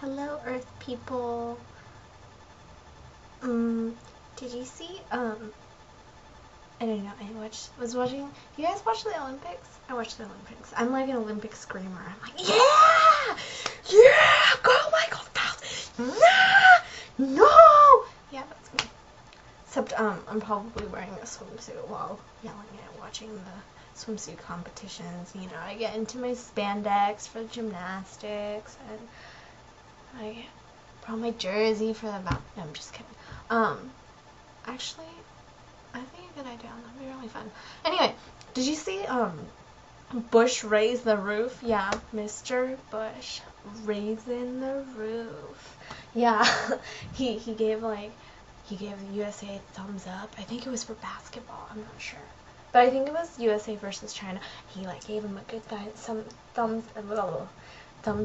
Hello, Earth people. Did you see? I don't know. Was watching. Do you guys watch the Olympics? I watched the Olympics. I'm like an Olympic screamer. I'm like, yeah, yeah, go Michael Phelps, nah, no. Yeah, that's me. Except I'm probably wearing a swimsuit while yelling at watching the swimsuit competitions. You know, I get into my spandex for the gymnastics and I brought my jersey for the no, I'm just kidding. Actually, I think a good idea. That'd be really fun. Anyway, did you see Bush raise the roof? Yeah, Mr. Bush raising the roof. Yeah, he gave the USA a thumbs up. I think it was for basketball. I'm not sure. But I think it was USA versus China. He gave him a good guy some thumbs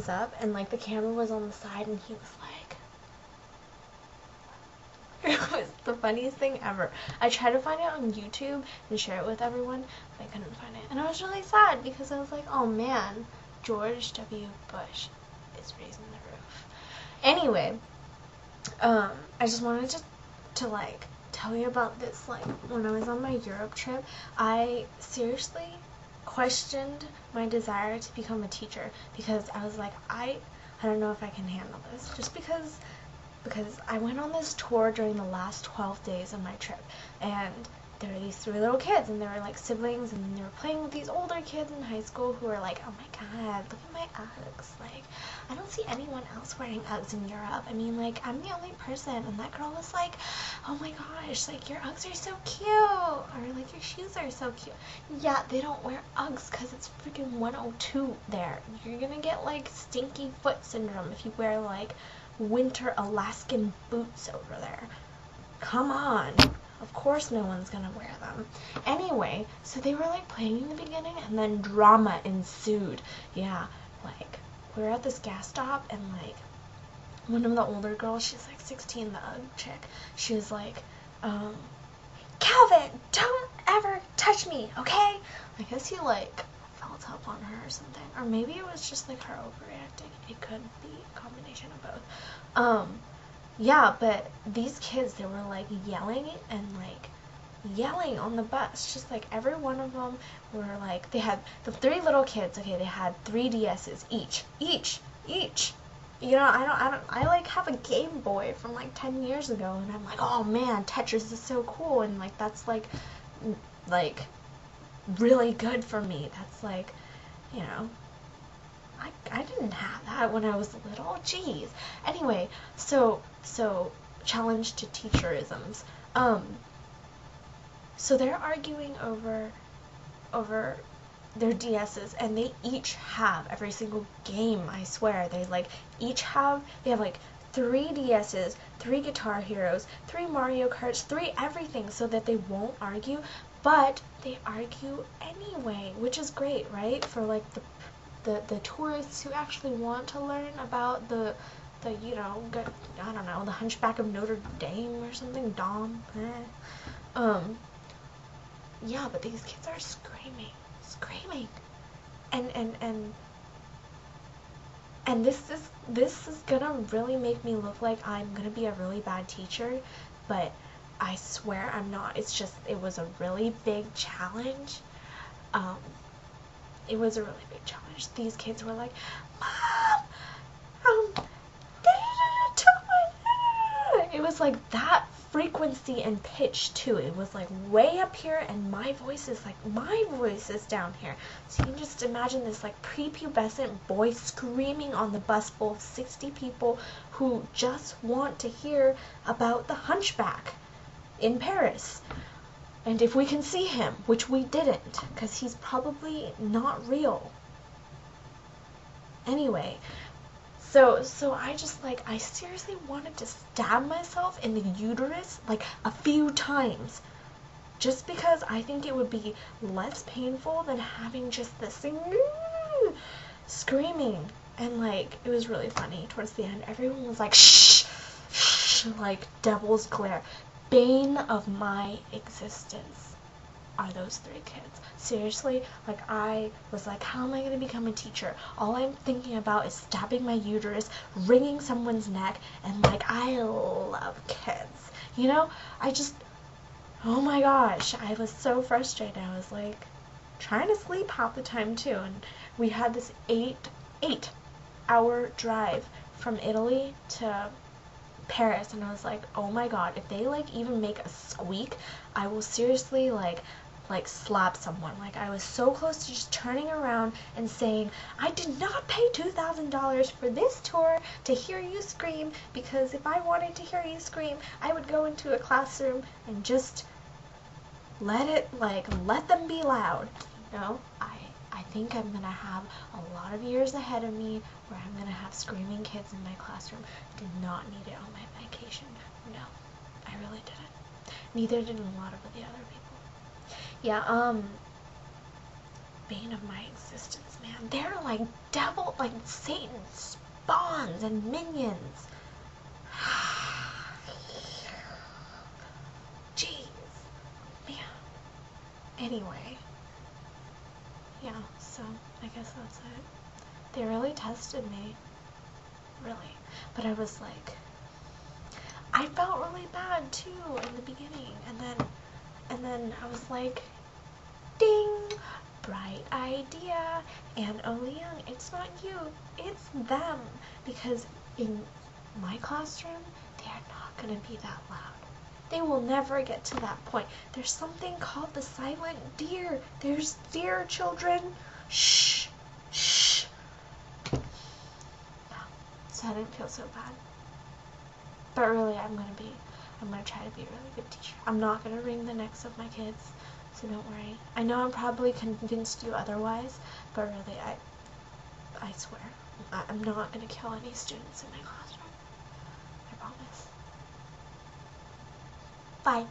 up, and the camera was on the side, and he was like, it was the funniest thing ever. I tried to find it on YouTube and share it with everyone, but I couldn't find it, and I was really sad because I was like, oh man, George W. Bush is raising the roof. Anyway, I just wanted to tell you about this. When I was on my Europe trip, I seriously questioned my desire to become a teacher because I was like, I don't know if I can handle this, just because I went on this tour during the last 12 days of my trip, and there were these 3 little kids, and they were like siblings, and they were playing with these older kids in high school who were like, oh my god, look at my Uggs, I don't see anyone else wearing Uggs in Europe. I mean, I'm the only person. And that girl was like, oh my gosh, your Uggs are so cute, or your shoes are so cute. Yeah, they don't wear Uggs because it's freaking 102 there. You're gonna get stinky foot syndrome if you wear winter Alaskan boots over there. Come on. Of course no one's gonna wear them. Anyway, so they were playing in the beginning, and then drama ensued. Yeah, we were at this gas stop, and one of the older girls, she's 16, the Ugg chick, she was like, Calvin, don't ever touch me, okay? I guess he felt up on her or something, or maybe it was just her overreacting. It could be a combination of both. Yeah, but these kids, they were yelling and yelling on the bus, just every one of them were they had the 3 little kids, okay, they had 3 DSs each. You know, I have a Game Boy from 10 years ago, and I'm like, oh man, Tetris is so cool, and that's really good for me. That's you know, I didn't have that when I was little. Jeez. Anyway, so challenge to teacherisms. So they're arguing over their DSs, and they each have every single game. I swear, they have 3 DSs, 3 Guitar Heroes, 3 Mario Karts, 3 everything, so that they won't argue. But they argue anyway, which is great, right? For the tourists who actually want to learn about the I don't know, the Hunchback of Notre Dame or something, yeah, but these kids are screaming, and this is gonna really make me look like I'm gonna be a really bad teacher, but I swear I'm not. It's just, it was a really big challenge. It was a really big challenge. These kids were like, Mom, it was that frequency and pitch too. It was way up here, and my voice is down here. So you can just imagine this prepubescent boy screaming on the bus full of 60 people who just want to hear about the Hunchback in Paris. And if we can see him, which we didn't, because he's probably not real. Anyway, so I just I seriously wanted to stab myself in the uterus a few times, just because I think it would be less painful than having just this screaming. And it was really funny towards the end. Everyone was shh, shh, devil's glare. Bane of my existence are those 3 kids. Seriously, like, I was like, how am I going to become a teacher? All I'm thinking about is stabbing my uterus, wringing someone's neck, and, like, I love kids. You know, I just, oh my gosh, I was so frustrated. I was, like, trying to sleep half the time, too, and we had this 8-hour drive from Italy to Paris, and I was like, oh my god, if they, like, even make a squeak, I will seriously, like slap someone. Like, I was so close to just turning around and saying, I did not pay $2,000 for this tour to hear you scream, because if I wanted to hear you scream, I would go into a classroom and just let them be loud. You know, I think I'm gonna have a lot of years ahead of me where I'm gonna have screaming kids in my classroom. Did not need it on my vacation. No, I really didn't. Neither did a lot of the other people. Yeah, Bane of My Existence, man. They're like devil, like Satan's spawns and minions. Jeez, man. Anyway, yeah, so I guess that's it. They really tested me, really. But I was like, I felt really bad too in the beginning, and then I was like, ding, bright idea. And oh Young, it's not you, it's them. Because in my classroom, they are not gonna be that loud. They will never get to that point. There's something called the silent deer. There's deer, children. Shh, shh. Yeah, so I didn't feel so bad. But really, I'm gonna try to be a really good teacher. I'm not gonna wring the necks of my kids, so don't worry. I know I'm probably convinced you otherwise, but really, I swear, I'm not gonna kill any students in my classroom. I promise. Bye.